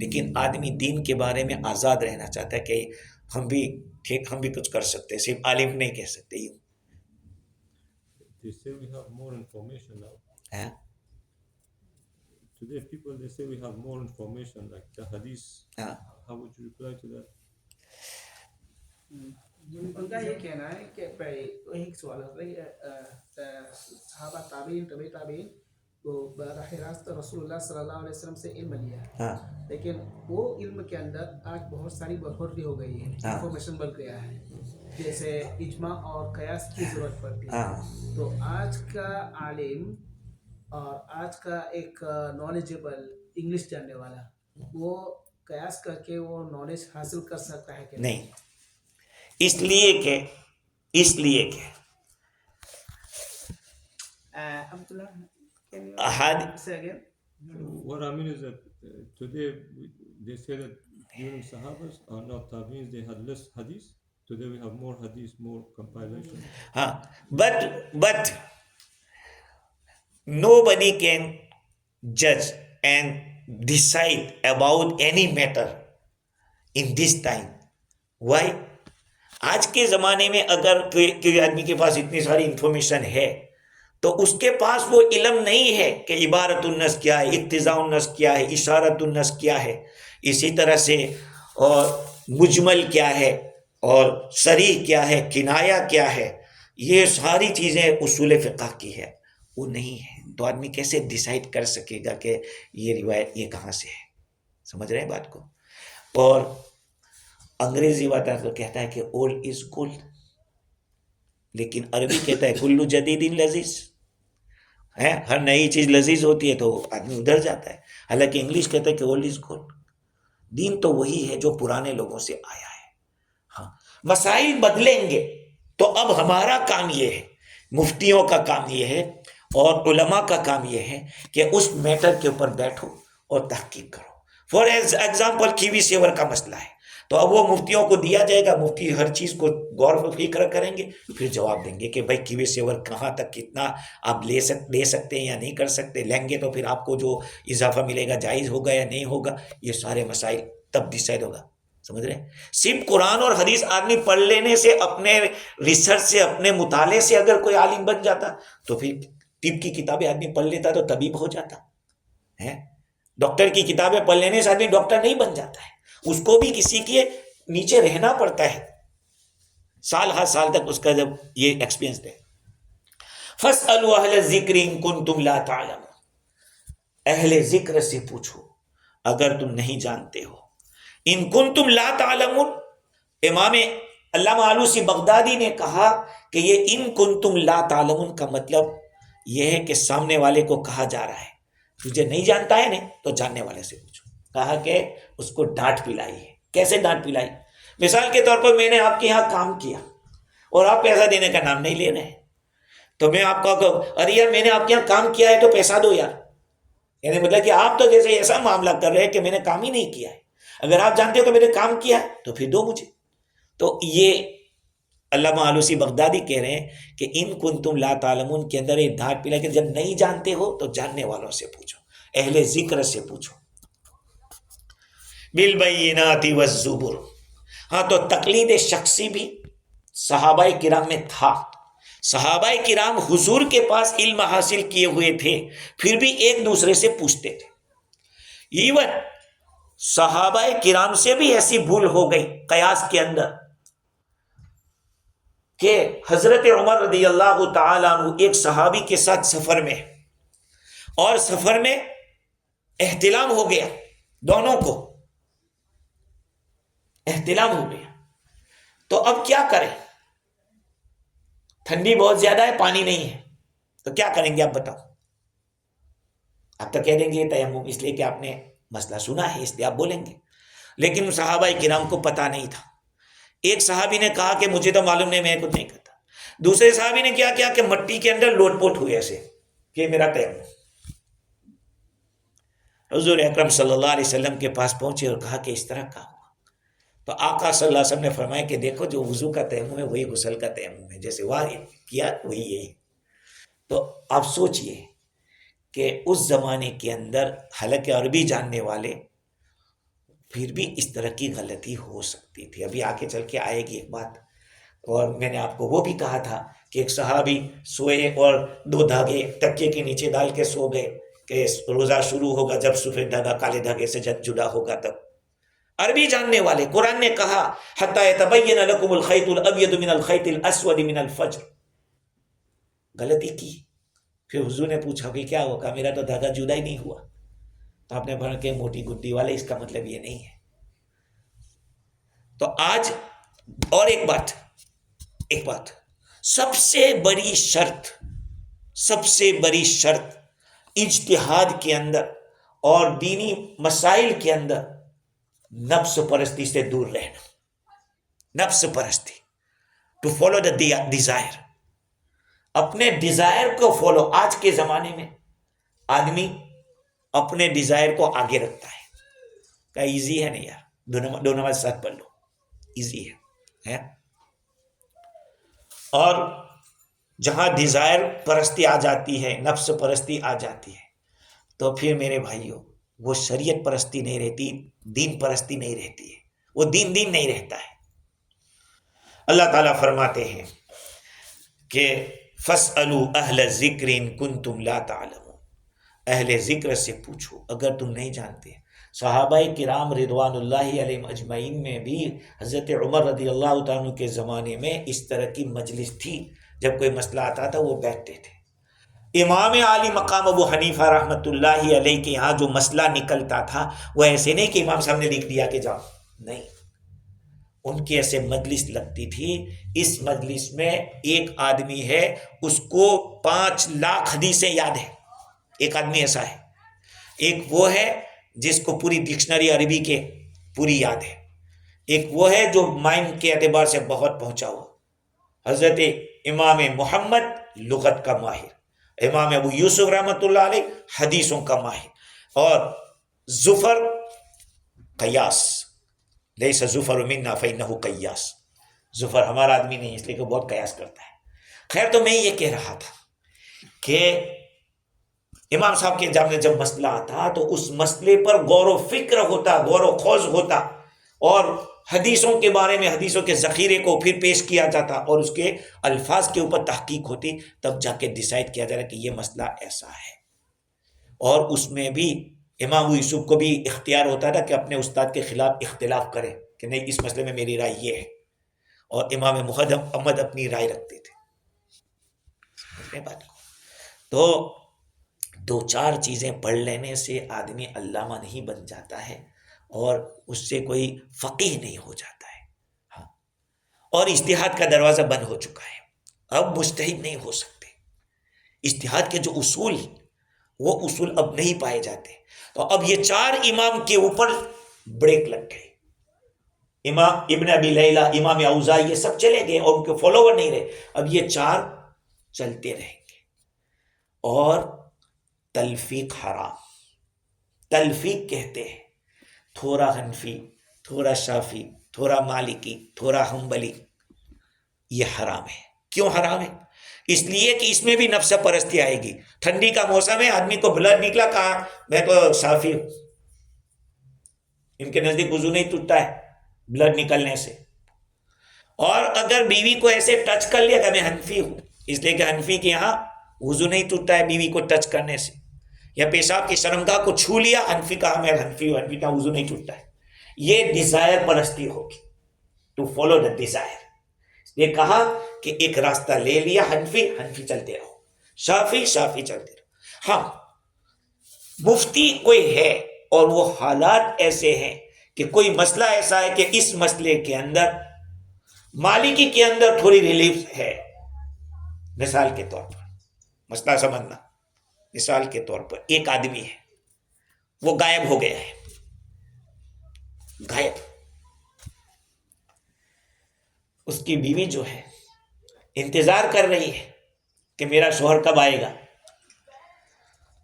لیکن آدمی دین کے بارے میں آزاد رہنا چاہتا ہے کہ ہم بھی کچھ کر سکتے ہیں، صرف عالم نہیں کہہ سکتے. یوں They say we have more information now. ہاں Today people they say we have more information like the hadith. How would you reply to that? ان کا یہ کہنا ہے کہ وہی سوال ہے صحابہ تابعین طبع تابعین کو براہ راست رسول اللہ صلی اللہ علیہ وسلم سے علم لیا ہے، لیکن وہ علم کے اندر آج بہت ساری بڑھوتری ہو گئی ہے، انفارمیشن بڑھ گیا ہے، جیسے اجماع اور قیاس کی ضرورت پڑتی ہے. تو آج کا عالم اور آج کا ایک نالجبل انگلش جاننے والا وہ قیاس کر کے وہ نالج حاصل کر سکتا ہے کہ نہیں؟ اس لیے کہ What I mean is that today they say that during Sahabas or not Tabi'ins they had less hadith. Today we have more hadith, more compilation. But nobody can judge and decide about any matter in this time. Why? آج کے زمانے میں اگر کوئی آدمی کے پاس اتنی ساری انفارمیشن ہے تو اس کے پاس وہ علم نہیں ہے کہ عبارت النص کیا ہے، اقتضاء النص کیا ہے، اشارت النص کیا ہے، اسی طرح سے اور مجمل کیا ہے اور صریح کیا ہے، کنایہ کیا ہے. یہ ساری چیزیں اصول فقہ کی ہے، وہ نہیں ہے. تو آدمی کیسے ڈیسائیڈ کر سکے گا کہ یہ روایت یہ کہاں سے ہے؟ سمجھ رہے ہیں بات کو؟ اور انگریزی بات تو کہتا ہے کہ اولڈ از گولڈ، لیکن عربی کہتا ہے کلو جدید لذیذ ہے، ہر نئی چیز لذیذ ہوتی ہے تو آدمی ادھر جاتا ہے، حالانکہ انگلش کہتا ہے کہ اولڈ از گولڈ. دین تو وہی ہے جو پرانے لوگوں سے آیا ہے. ہاں مسائل بدلیں گے تو اب ہمارا کام یہ ہے، مفتیوں کا کام یہ ہے اور علماء کا کام یہ ہے کہ اس میٹر کے اوپر بیٹھو اور تحقیق کرو. فار ایگزامپل کیوی سیور کا مسئلہ ہے تو اب وہ مفتیوں کو دیا جائے گا، مفتی ہر چیز کو غور و فکر کریں گے، پھر جواب دیں گے کہ بھائی کیوی سیور کہاں تک کتنا آپ لے سکتے ہیں یا نہیں کر سکتے، لیں گے تو پھر آپ کو جو اضافہ ملے گا جائز ہوگا یا نہیں ہوگا. یہ سارے مسائل تب ڈیسائیڈ ہوگا. سمجھ رہے ہیں؟ صرف قرآن اور حدیث آدمی پڑھ لینے سے، اپنے ریسرچ سے، اپنے مطالعے سے اگر کوئی عالم بن جاتا تو پھر طب کی کتابیں آدمی پڑھ لیتا تو طبیب ہو جاتا ہے. ڈاکٹر کی کتابیں پڑھ لینے سے آدمی ڈاکٹر نہیں بن جاتا ہے، اس کو بھی کسی کے نیچے رہنا پڑتا ہے سال ہر سال تک اس کا جب یہ ایکسپیرینس دے. فَاسْأَلُوا أَهْلَ الذِّكْرِ إِن كُنتُمْ لَا تَعْلَمُونَ، اہل ذکر سے پوچھو اگر تم نہیں جانتے ہو. ان کنتم لا تعلمون، امام علامہ آلوسی بغدادی نے کہا کہ یہ ان کنتم لا تعلمون کا مطلب یہ ہے کہ سامنے والے کو کہا جا رہا ہے تجھے نہیں جانتا ہے نا تو جاننے والے سے پوچھو. کہا کہ اس کو ڈانٹ پلائی ہے. کیسے ڈانٹ پلائی؟ مثال کے طور پر میں نے آپ کے یہاں کام کیا اور آپ پیسہ دینے کا نام نہیں لے رہے ہیں تو میں آپ کو ارے یار میں نے آپ کے یہاں کام کیا ہے تو پیسہ دو یار. یعنی مطلب کہ آپ تو جیسے ایسا معاملہ کر رہے ہیں کہ میں نے کام ہی نہیں کیا ہے. اگر آپ جانتے ہو کہ میں نے کام کیا ہے تو پھر دو مجھے. تو یہ علامہ آلوسی بغدادی کہہ رہے ہیں کہ ان کنتم لا تعلمون کے اندر ایک ڈانٹ پلا کہ جب نہیں جانتے ہو تو جاننے والوں سے پوچھو، اہل ذکر سے پوچھو. بالبینات والزبر، ہاں تو تقلید شخصی بھی صحابہ کرام میں تھا. صحابہ کرام حضور کے پاس علم حاصل کیے ہوئے تھے پھر بھی ایک دوسرے سے پوچھتے تھے. ایون صحابہ کرام سے بھی ایسی بھول ہو گئی قیاس کے اندر کہ حضرت عمر رضی اللہ تعالیٰ عنہ ایک صحابی کے ساتھ سفر میں، اور سفر میں احتلام ہو گیا، دونوں کو احتلام ہو گیا. تو اب کیا کریں؟ ٹھنڈی بہت زیادہ ہے، پانی نہیں ہے، تو کیا کریں گے آپ بتاؤ؟ آپ تو کہہ دیں گے تیمم، اس لیے کہ آپ نے مسئلہ سنا ہے اس لیے آپ بولیں گے. لیکن صحابہ کرام کو پتہ نہیں تھا. ایک صحابی نے کہا کہ مجھے تو معلوم نہیں، میں کچھ نہیں کرتا. دوسرے صحابی نے کیا کیا کہ مٹی کے اندر لوٹ پوٹ ہوئے ایسے کہ میرا تیمم. حضور اکرم صلی اللہ علیہ وسلم کے پاس پہنچے اور کہا کہ اس طرح کا ہوا. تو آقا صلی اللہ علیہ وسلم نے فرمایا کہ دیکھو جو وضو کا تیمم ہے وہی غسل کا تیمم ہے، جیسے وہاں کیا وہی یہی. تو آپ سوچئے کہ اس زمانے کے اندر حالانکہ عربی جاننے والے پھر بھی اس طرح کی غلطی ہو سکتی تھی. ابھی آگے چل کے آئے گی ایک بات. اور میں نے آپ کو وہ بھی کہا تھا کہ ایک صحابی سوئے اور 2 دھاگے تکیے کے نیچے ڈال کے سو گئے کہ روزہ شروع ہوگا جب سفید دھاگا کالے دھاگے سے جب جدا ہوگا تب. عربی جاننے والے، قرآن نے کہا حتی یتبین لکم الخیط الابیض من الخیط الاسود من الفجر. غلطی کی. پھر حضور نے پوچھا کہ کیا ہوا؟ کہا میرا تو دھاگا جدا ہی نہیں ہوا. تو آپ نے پڑھا کہ موٹی گڈی والے، اس کا مطلب یہ نہیں ہے. تو آج اور ایک بات سب سے بڑی شرط اجتہاد کے اندر اور دینی مسائل کے اندر نفس پرستی سے دور رہنا. نفس پرستی، ٹو فالو دا ڈیزائر، اپنے ڈیزائر کو فالو. آج کے زمانے میں آدمی اپنے ڈیزائر کو آگے رکھتا ہے. کہا ایزی ہے نہیں یار، دو نماز ساتھ پڑھ لو، ایزی ہے. اور جہاں ڈیزائر پرستی آ جاتی ہے، نفس پرستی آ جاتی ہے، تو پھر میرے بھائیوں وہ شریعت پرستی نہیں رہتی، دین پرستی نہیں رہتی ہے، وہ دین نہیں رہتا ہے. اللہ تعالیٰ فرماتے ہیں کہ فَاسْأَلُوا أَهْلَ الذِّكْرِ إِن كُنتُمْ لَا تَعْلَمُونَ، اہل ذکر سے پوچھو اگر تم نہیں جانتے. صحابہ کرام رضوان اللہ علیہم اجمعین میں بھی حضرت عمر رضی اللہ تعالیٰ عنہ کے زمانے میں اس طرح کی مجلس تھی. جب کوئی مسئلہ آتا تھا وہ بیٹھتے تھے. امام عالی مقام ابو حنیفہ رحمۃ اللہ علیہ کے یہاں جو مسئلہ نکلتا تھا وہ ایسے نہیں کہ امام صاحب نے لکھ دیا کہ جاؤ، نہیں. ان کی ایسے مجلس لگتی تھی. اس مجلس میں ایک آدمی ہے اس کو 5 لاکھ حدیثیں یاد ہے. ایک آدمی ایسا ہے. ایک وہ ہے جس کو پوری ڈکشنری عربی کے پوری یاد ہے. ایک وہ ہے جو مائنڈ کے اعتبار سے بہت پہنچا ہوا. حضرت امام محمد لغت کا ماہر، امام ابو یوسف رحمۃ اللہ علیہ حدیثوں کا ماہر، اور زفر قیاس. لیس زفر منا فإنہ قیاس. زفر ہمارا آدمی نہیں، اس لیے کہ بہت قیاس کرتا ہے. خیر، تو میں یہ کہہ رہا تھا کہ امام صاحب کے سامنے جب مسئلہ آتا تو اس مسئلے پر غور و فکر ہوتا، غور و خوض ہوتا، اور حدیثوں کے بارے میں حدیثوں کے ذخیرے کو پھر پیش کیا جاتا اور اس کے الفاظ کے اوپر تحقیق ہوتی، تب جا کے ڈیسائیڈ کیا جا رہا کہ یہ مسئلہ ایسا ہے. اور اس میں بھی امام یوسف کو بھی اختیار ہوتا تھا کہ اپنے استاد کے خلاف اختلاف کرے کہ نہیں، اس مسئلے میں میری رائے یہ ہے، اور امام محمد اپنی رائے رکھتے تھے. بات کو تو 2-4 چیزیں پڑھ لینے سے آدمی علامہ نہیں بن جاتا ہے اور اس سے کوئی فقیہ نہیں ہو جاتا ہے. ہاں، اور اجتہاد کا دروازہ بند ہو چکا ہے، اب مجتہد نہیں ہو سکتے. اجتہاد کے جو اصول، وہ اصول اب نہیں پائے جاتے. تو اب یہ 4 امام کے اوپر بریک لگ گئے. امام ابن ابی لیلہ، امام اوزاعی، یہ سب چلے گئے اور ان کے فالوور نہیں رہے. اب یہ 4 چلتے رہیں گے. اور تلفیق حرام. تلفیق کہتے ہیں تھوڑا حنفی، تھوڑا شافی، تھوڑا مالکی، تھوڑا حنبلی. یہ حرام ہے. کیوں حرام ہے؟ اس لیے کہ اس میں بھی نفس پرستی آئے گی. ٹھنڈی کا موسم ہے، آدمی کو بلڈ نکلا، کہا میں تو شافی ہوں. ان کے نزدیک وضو نہیں ٹوٹتا ہے بلڈ نکلنے سے. اور اگر بیوی کو ایسے ٹچ کر لیا کہ میں حنفی ہوں، اس لیے کہ حنفی کے یہاں وضو نہیں ٹوٹتا ہے بیوی کو ٹچ کرنے سے. یا پیشاب کی شرمگاہ کو چھو لیا، حنفی کہا میں حنفی ہوں، حنفی کا وضو نہیں ٹوٹتا ہے. یہ ڈیزائر پرستی ہوگی، ٹو فالو دا ڈیزائر. یہ کہا کہ ایک راستہ لے لیا، حنفی چلتے رہو، شافی چلتے رہو. ہاں، مفتی کوئی ہے اور وہ حالات ایسے ہیں کہ کوئی مسئلہ ایسا ہے کہ اس مسئلے کے اندر مالکی کے اندر تھوڑی ریلیف ہے. مثال کے طور پر مسئلہ سمجھنا، مثال کے طور پر ایک آدمی ہے، وہ غائب ہو گیا ہے. غائب. اس کی بیوی جو ہے انتظار کر رہی ہے کہ میرا شوہر کب آئے گا.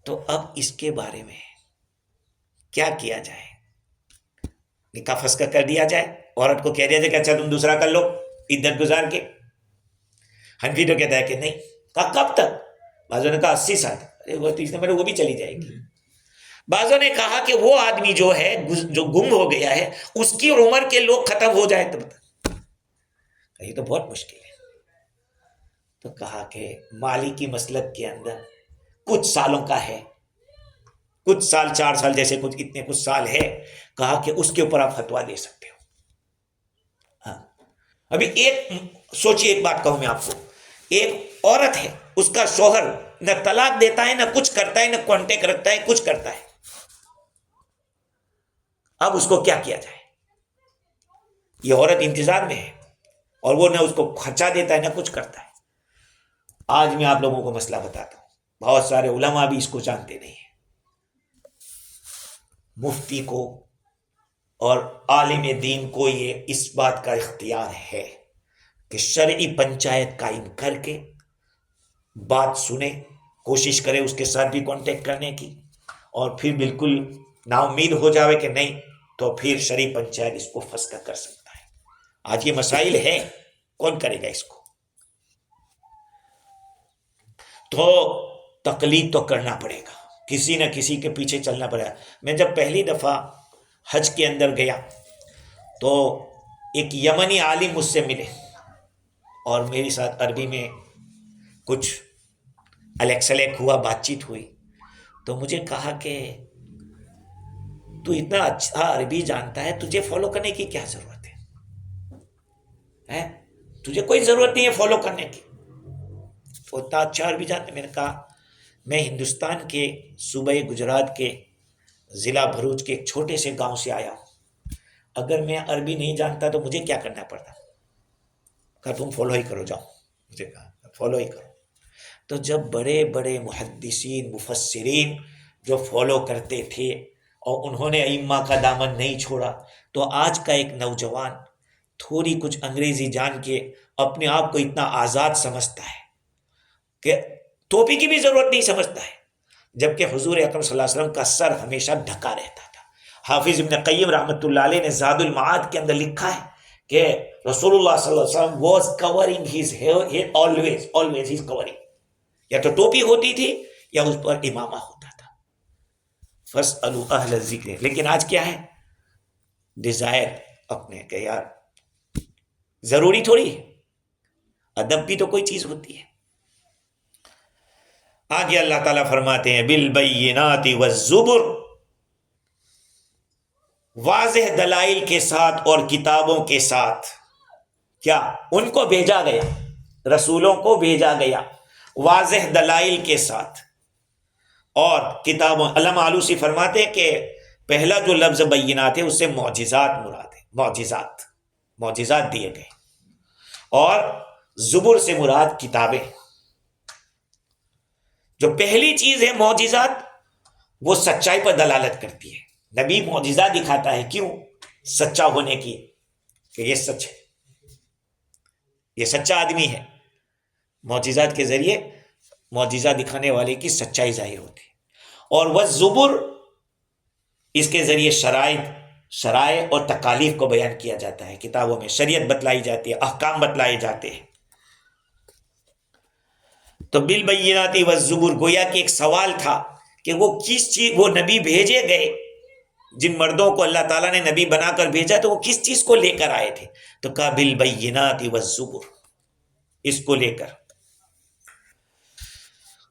تو اب اس کے بارے میں کیا کیا جائے؟ نکاح فسخ کر دیا جائے، عورت کو کہہ دیا جائے کہ اچھا تم دوسرا کر لو عدت گزار کے. حنفی تو کہتا ہے کہ نہیں. کہا کب تک؟ بعضوں نے کہا 80 سال. وہ بھی چلی جائے گی. بعضوں نے کہا کہ وہ آدمی جو ہے جو گم ہو گیا ہے، اس کی عمر کے لوگ ختم ہو جائیں تو بتا. یہ تو بہت مشکل ہے. تو کہا کہ مالکی مسلک کے اندر کچھ سالوں کا ہے، کچھ سال، 4 سال جیسے کچھ سال ہے. کہا کہ اس کے اوپر آپ فتویٰ دے سکتے ہو. ہاں، ابھی سوچیے، ایک بات کہوں میں آپ کو. ایک عورت ہے، اس کا شوہر نہ طلاق دیتا ہے، نہ کچھ کرتا ہے، نہ کانٹیکٹ رکھتا ہے، کچھ کرتا ہے. اب اس کو کیا کیا جائے؟ یہ عورت انتظار میں ہے اور وہ نہ اس کو خرچہ دیتا ہے نہ کچھ کرتا ہے. آج میں آپ لوگوں کو مسئلہ بتاتا ہوں، بہت سارے علماء بھی اس کو جانتے نہیں ہیں. مفتی کو اور عالم دین کو یہ اس بات کا اختیار ہے کہ شرعی پنچایت قائم کر کے بات سنے، کوشش کرے اس کے ساتھ بھی کانٹیکٹ کرنے کی، اور پھر بالکل نا امید ہو جاوے کہ نہیں، تو پھر شرعی پنچایت اس کو فسخ کر سکتا ہے. آج یہ مسائل ہیں، کون کرے گا اس کو؟ تو تقلید تو کرنا پڑے گا، کسی نہ کسی کے پیچھے چلنا پڑے گا. میں جب پہلی دفعہ حج کے اندر گیا تو ایک یمنی عالم مجھ سے ملے اور میری ساتھ عربی میں کچھ الیک سلیک ہوا، بات چیت ہوئی. تو مجھے کہا کہ تو اتنا اچھا عربی جانتا ہے، تجھے فالو کرنے کی کیا ضرورت ہے؟ تجھے کوئی ضرورت نہیں ہے فالو کرنے کی، تو اتنا اچھا عربی جانتا. میں نے کہا میں ہندوستان کے صوبہ گجرات کے ضلع بھروچ کے ایک چھوٹے سے گاؤں سے آیا ہوں. اگر میں عربی نہیں جانتا تو مجھے کیا کرنا پڑتا؟ کہا تم فالو ہی کرو، جاؤ، مجھے کہا فالو ہی کرو۔ تو جب بڑے بڑے محدثین مفسرین جو فالو کرتے تھے اور انہوں نے ائمہ کا دامن نہیں چھوڑا، تو آج کا ایک نوجوان تھوڑی کچھ انگریزی جان کے اپنے آپ کو اتنا آزاد سمجھتا ہے کہ ٹوپی کی بھی ضرورت نہیں سمجھتا ہے، جبکہ حضور اکرم صلی اللہ علیہ وسلم کا سر ہمیشہ ڈھکا رہتا تھا۔ حافظ ابن قیم رحمۃ اللہ علیہ نے زاد المعاد کے اندر لکھا ہے کہ رسول اللہ صلی اللہ علیہ وسلم was covering his hair always he's covering، یا تو ٹوپی ہوتی تھی یا اس پر امامہ ہوتا تھا۔ فَاسْأَلُوا أَهْلَ الذِّكْرِ، لیکن آج کیا ہے؟ ڈیزائر اپنے کہ یار ضروری تھوڑی ہے، ادب بھی تو کوئی چیز ہوتی ہے۔ آگے اللہ تعالیٰ فرماتے ہیں بالبینات والزبر، واضح دلائل کے ساتھ اور کتابوں کے ساتھ، کیا ان کو بھیجا گیا، رسولوں کو بھیجا گیا واضح دلائل کے ساتھ اور کتابوں۔ علامہ آلوسی فرماتے ہیں کہ پہلا جو لفظ بینات ہے اس سے معجزات مراد ہے، معجزات دیے گئے، اور زبر سے مراد کتابیں۔ جو پہلی چیز ہے معجزات، وہ سچائی پر دلالت کرتی ہے۔ نبی معجزہ دکھاتا ہے، کیوں؟ سچا ہونے کی، کہ یہ سچ ہے، یہ سچا آدمی ہے۔ معجزات کے ذریعے معجزہ دکھانے والے کی سچائی ظاہر ہوتی ہے۔ اور وہ زبر، اس کے ذریعے شرائع اور تکالیف کو بیان کیا جاتا ہے، کتابوں میں شریعت بتلائی جاتی ہے، احکام بتلائے جاتے ہیں۔ تو بالبینات والزبر، گویا کہ ایک سوال تھا کہ وہ کس چیز، وہ نبی بھیجے گئے جن مردوں کو اللہ تعالیٰ نے نبی بنا کر بھیجا، تو وہ کس چیز کو لے کر آئے تھے؟ تو کہا بالبینات والزبر، اس کو لے کر۔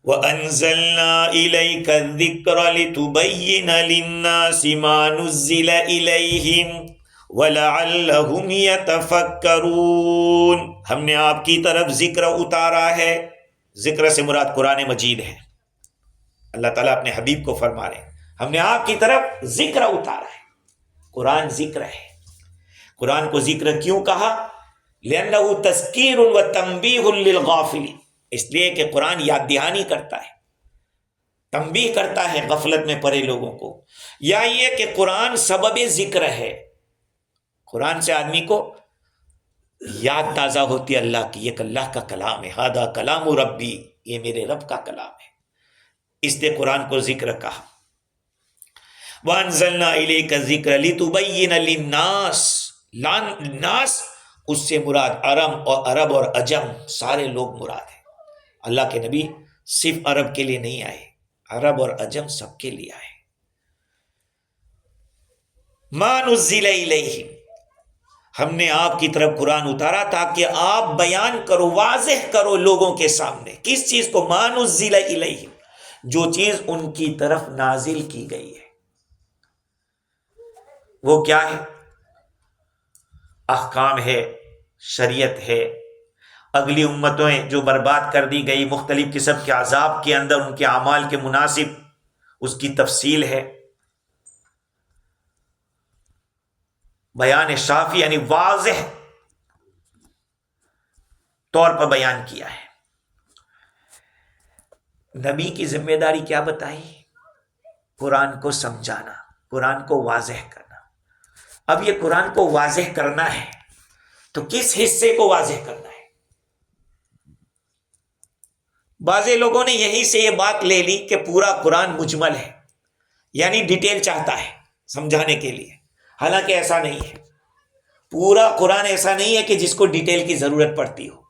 وَأَنزَلْنَا إِلَيْكَ الذِّكْرَ لِتُبَيِّنَ لِلنَّاسِ مَا نُزِّلَ إِلَيْهِمْ وَلَعَلَّهُمْ يَتَفَكَّرُونَ، ہم نے آپ کی طرف ذکر اتارا ہے، ذکر سے مراد قرآن مجید ہے۔ اللہ تعالیٰ اپنے حبیب کو فرما رہے ہیں ہم نے آپ کی طرف ذکر اتارا ہے، قرآن ذکر ہے۔ قرآن کو ذکر کیوں کہا؟ لِأَنَّهُ تَذْكِيرٌ وَتَنبِيهٌ لِلْغَافِلِينَ، اس لیے کہ قرآن یاد دہانی کرتا ہے، تنبیہ کرتا ہے غفلت میں پڑے لوگوں کو، یا یہ کہ قرآن سبب ذکر ہے، قرآن سے آدمی کو یاد تازہ ہوتی ہے اللہ کی، یہ اللہ کا کلام ہے، ھذا کلام ربی، یہ میرے رب کا کلام ہے، اس لیے قرآن کو ذکر کہا۔ وَأَنزَلْنَا إِلَيْكَ الذِّكْرَ لِتُبَيِّنَ لِلنَّاسِ، ناس اس سے مراد عرب اور عجم سارے لوگ مراد ہیں۔ اللہ کے نبی صرف عرب کے لیے نہیں آئے، عرب اور عجم سب کے لیے آئے۔ مَا نُزِّلَ إِلَيْهِمْ، ہم نے آپ کی طرف قرآن اتارا تاکہ آپ بیان کرو، واضح کرو لوگوں کے سامنے، کس چیز کو؟ مَا نُزِّلَ إِلَيْهِمْ، جو چیز ان کی طرف نازل کی گئی ہے۔ وہ کیا ہے؟ احکام ہے، شریعت ہے۔ اگلی امتیں جو برباد کر دی گئی، مختلف قسم کے عذاب کے اندر ان کے اعمال کے مناسب اس کی تفصیل ہے۔ بیان شافی یعنی واضح طور پر بیان کیا ہے۔ نبی کی ذمہ داری کیا بتائی؟ قرآن کو سمجھانا، قرآن کو واضح کرنا۔ اب یہ قرآن کو واضح کرنا ہے تو کس حصے کو واضح کرنا ہے؟ بعض لوگوں نے یہیں سے یہ بات لے لی کہ پورا قرآن مجمل ہے، یعنی ڈیٹیل چاہتا ہے سمجھانے کے لیے، حالانکہ ایسا نہیں ہے۔ پورا قرآن ایسا نہیں ہے کہ جس کو ڈیٹیل کی ضرورت پڑتی ہو۔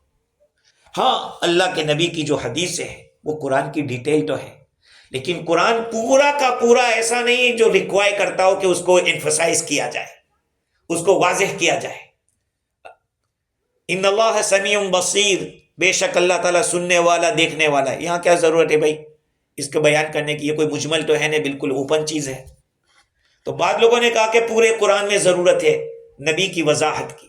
ہاں، اللہ کے نبی کی جو حدیث ہے وہ قرآن کی ڈیٹیل تو ہے، لیکن قرآن پورا کا پورا ایسا نہیں جو ریکوائر کرتا ہو کہ اس کو ایمفسائز کیا جائے، اس کو واضح کیا جائے۔ ان اللہ سمیع بصیر، بے شک اللہ تعالیٰ سننے والا دیکھنے والا ہے۔ یہاں کیا ضرورت ہے بھائی اس کو بیان کرنے کی؟ یہ کوئی مجمل تو ہے نہیں، بالکل اوپن چیز ہے۔ تو بعض لوگوں نے کہا کہ پورے قرآن میں ضرورت ہے نبی کی وضاحت کی،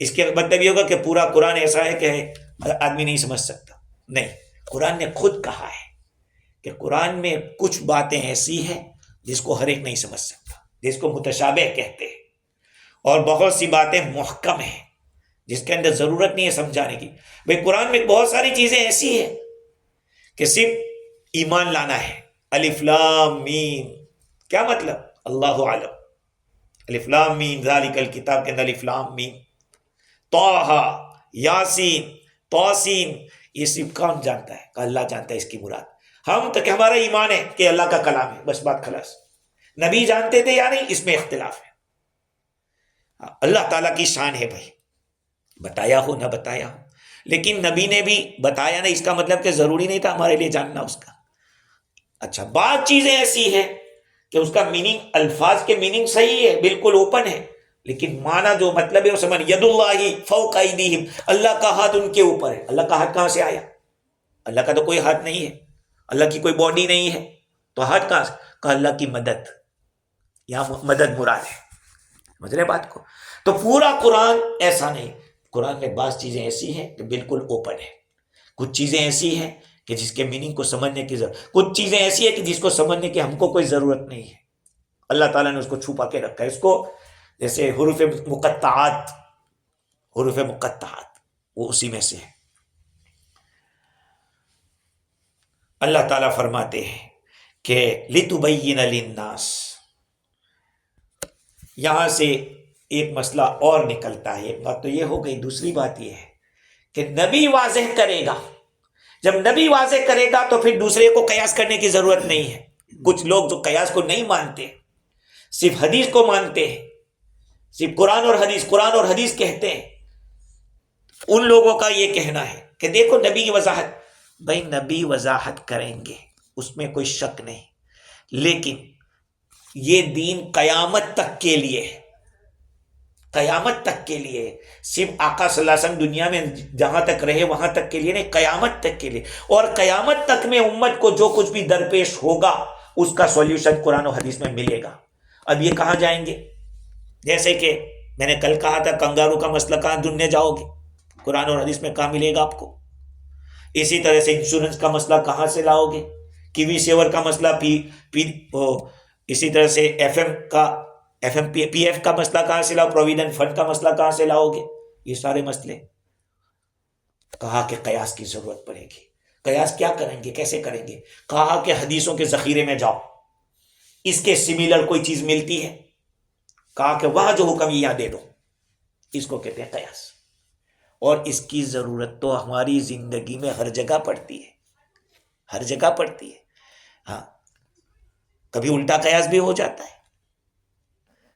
اس کے مطلب یہ ہوگا کہ پورا قرآن ایسا ہے کہ آدمی نہیں سمجھ سکتا۔ نہیں، قرآن نے خود کہا ہے کہ قرآن میں کچھ باتیں ایسی ہیں جس کو ہر ایک نہیں سمجھ سکتا، جس کو متشابہ کہتے ہیں۔ اور بہت سی باتیں محکم ہیں جس کے اندر ضرورت نہیں ہے سمجھانے کی. بھئی قرآن میں بہت ساری چیزیں ایسی ہیں کہ صرف ایمان لانا ہے. الف لام میم کیا مطلب؟ اللہ عالم. الف لام میم ذالک الکتاب کے اندر الف لام میم، طٰ، یاسین، توسین، یہ صرف کون جانتا ہے؟ کہ اللہ جانتا ہے اس کی مراد. ہم تو کہ ہمارا ایمان ہے کہ اللہ کا کلام ہے، بس بات خلاص. نبی جانتے تھے یا نہیں، اس میں اختلاف ہے. اللہ تعالیٰ کی شان ہے بھائی، بتایا ہو نہ بتایا ہو، لیکن نبی نے بھی بتایا نہیں، اس کا مطلب کہ ضروری نہیں تھا ہمارے لیے جاننا اس کا. اچھا، بعض چیزیں ایسی ہیں کہ اس کا میننگ، الفاظ کے میننگ صحیح ہے، بالکل اوپن ہے، لیکن معنی جو مطلب ہے وہ سمجھ. ید اللہ فوق ایدیہم، اللہ کا ہاتھ ان کے اوپر ہے. اللہ کا ہاتھ کہاں سے آیا؟ اللہ کا تو کوئی ہاتھ نہیں ہے، اللہ کی کوئی باڈی نہیں ہے، تو ہاتھ کہاں سے؟ کہ اللہ کی مدد، یہاں مدد مراد ہے. سمجھ رہے بات کو؟ تو پورا قرآن ایسا نہیں. قرآن میں بعض چیزیں ایسی ہیں کہ بالکل اوپن ہے، کچھ چیزیں ایسی ہیں کہ جس کے میننگ کو سمجھنے کی ضرورت، کچھ چیزیں ایسی ہیں کہ جس کو سمجھنے کی ہم کو کوئی ضرورت نہیں ہے. اللہ تعالیٰ نے اس کو چھپا کے رکھا ہے. اس کو جیسے حروف مقطعات، حروف مقطعات وہ اسی میں سے ہے. اللہ تعالیٰ فرماتے ہیں کہ لِتُبَيِّنَ لِلنَّاسِ. یہاں سے ایک مسئلہ اور نکلتا ہے. ایک بات تو یہ ہو گئی، دوسری بات یہ ہے کہ نبی واضح کرے گا. جب نبی واضح کرے گا تو پھر دوسرے کو قیاس کرنے کی ضرورت نہیں ہے. کچھ لوگ جو قیاس کو نہیں مانتے، صرف حدیث کو مانتے ہیں، صرف قرآن اور حدیث کہتے ہیں، ان لوگوں کا یہ کہنا ہے کہ دیکھو نبی کی وضاحت. بھائی نبی وضاحت کریں گے، اس میں کوئی شک نہیں، لیکن یہ دین قیامت تک کے لیے ہے. قیامت تک کے لیے، صرف آقا صلی اللہ علیہ وسلم دنیا میں جہاں تک رہے وہاں تک کے لیے نہیں، قیامت تک کے لیے. اور قیامت تک میں امت کو جو کچھ بھی درپیش ہوگا اس کا سولوشن قرآن و حدیث میں ملے گا. اب یہ کہاں جائیں گے؟ جیسے کہ میں نے کل کہا تھا کنگارو کا مسئلہ کہاں ڈھونڈنے جاؤ گے؟ قرآن اور حدیث میں کہاں ملے گا آپ کو؟ اسی طرح سے انشورنس کا مسئلہ کہاں سے لاؤ گے؟ کیوی سیور کا مسئلہ، اسی طرح سے پی ایف کا مسئلہ کہاں سے لاؤ؟ پروویڈنٹ فنڈ کا مسئلہ کہاں سے لاؤ گے؟ یہ سارے مسئلے کہا کہ قیاس کی ضرورت پڑے گی. قیاس کیا کریں گے، کیسے کریں گے؟ کہا کہ حدیثوں کے ذخیرے میں جاؤ، اس کے سملر کوئی چیز ملتی ہے؟ کہا کہ وہاں جو حکم یہاں دے دو. اس کو کہتے ہیں قیاس. اور اس کی ضرورت تو ہماری زندگی میں ہر جگہ پڑتی ہے، ہر جگہ پڑتی ہے. ہاں، کبھی الٹا قیاس بھی ہو جاتا ہے.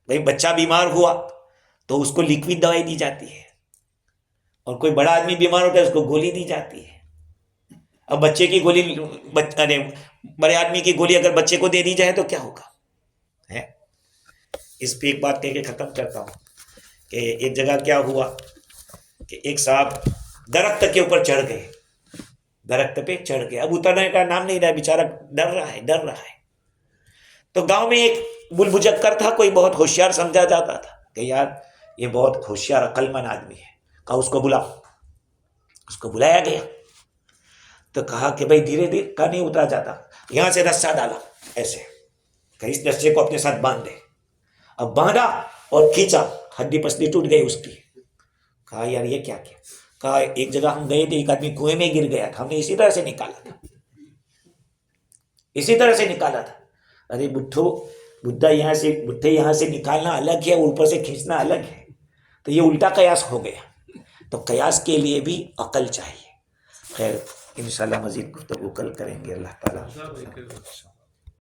بھئی بچہ بیمار ہوا تو اس کو لیکوڈ دوائی دی جاتی ہے، اور کوئی بڑا آدمی بیمار ہوتا ہے اس کو گولی دی جاتی ہے. اب بچے کی گولی، بڑے آدمی کی گولی اگر بچے کو دے دی جائے تو کیا ہوگا؟ اس پہ ایک بات کہہ کے ختم کرتا ہوں کہ ایک جگہ کیا ہوا کہ ایک صاحب درخت کے اوپر چڑھ گئے، درخت پہ چڑھ گئے. اب اترنے کا نام نہیں رہا، بیچارہ ڈر رہا ہے. تو گاؤں میں ایک بلبجکر تھا، کوئی بہت ہوشیار سمجھا جاتا تھا کہ یار یہ بہت ہوشیار عقل مند آدمی ہے. کہا اس کو بلاؤ. اس کو بلایا گیا تو کہا کہ بھائی دھیرے دھیرے کا نہیں اترا جاتا. یہاں سے رسہ ڈالا ایسے کہ اس رسے کو اپنے ساتھ باندھ دے. اب باندھا اور کھینچا، ہڈی پسلی ٹوٹ گئی اس کی. کہا یار یہ کیا کیا؟ کہا ایک جگہ ہم گئے تھے، ایک آدمی کنویں میں گر گیا تھا، ہم نے اسی طرح سے نکالا تھا. ارے بڈھے یہاں سے نکالنا الگ ہے، اوپر سے کھینچنا الگ ہے، تو یہ الٹا قیاس ہو گیا. تو قیاس کے لیے بھی عقل چاہیے. خیر انشاءاللہ مزید گفتگو کل کریں گے. اللہ تعالیٰ